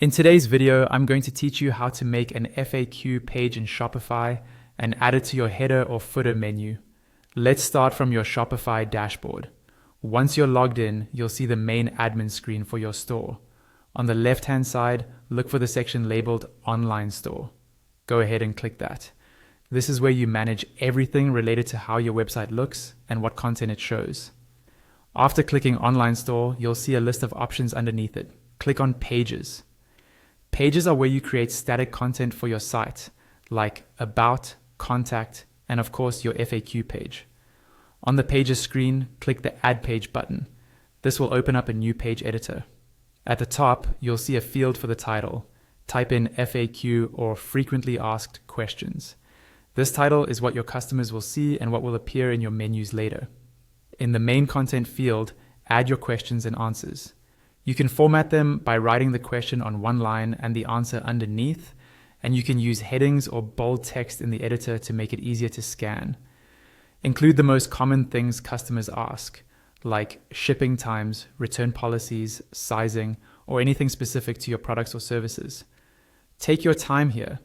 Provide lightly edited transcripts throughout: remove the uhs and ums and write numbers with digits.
In today's video, I'm going to teach you how to make an FAQ page in Shopify and add it to your header or footer menu. Let's start from your Shopify dashboard. Once you're logged in, you'll see the main admin screen for your store. On the left-hand side, look for the section labeled Online Store. Go ahead and click that. This is where you manage everything related to how your website looks and what content it shows. After clicking Online Store, you'll see a list of options underneath it. Click on Pages. Pages are where you create static content for your site, like About, Contact, and of course your FAQ page. On the Pages screen, click the Add Page button. This will open up a new page editor. At the top, you'll see a field for the title. Type in FAQ or Frequently Asked Questions. This title is what your customers will see and what will appear in your menus later. In the main content field, add your questions and answers. You can format them by writing the question on one line and the answer underneath, and you can use headings or bold text in the editor to make it easier to scan. Include the most common things customers ask, like shipping times, return policies, sizing, or anything specific to your products or services. Take your time here.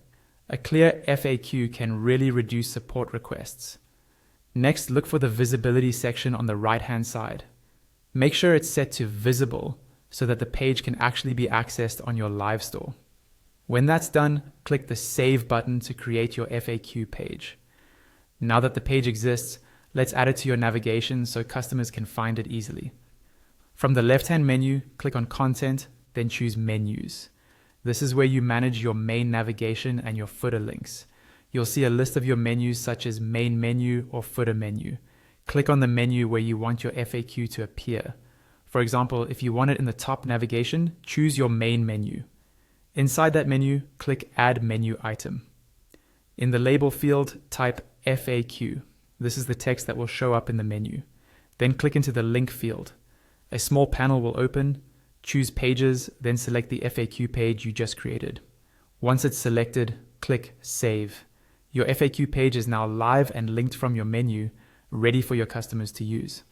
A clear FAQ can really reduce support requests. Next, look for the visibility section on the right-hand side. Make sure it's set to visible so that the page can actually be accessed on your live store. When that's done, click the Save button to create your FAQ page. Now that the page exists, let's add it to your navigation so customers can find it easily. From the left-hand menu, click on Content, then choose Menus. This is where you manage your main navigation and your footer links. You'll see a list of your menus such as Main Menu or Footer Menu. Click on the menu where you want your FAQ to appear. For example, if you want it in the top navigation, choose your main menu. Inside that menu, click Add Menu Item. In the label field, type FAQ. This is the text that will show up in the menu. Then click into the link field. A small panel will open. Choose Pages, then select the FAQ page you just created. Once it's selected, click Save. Your FAQ page is now live and linked from your menu, ready for your customers to use.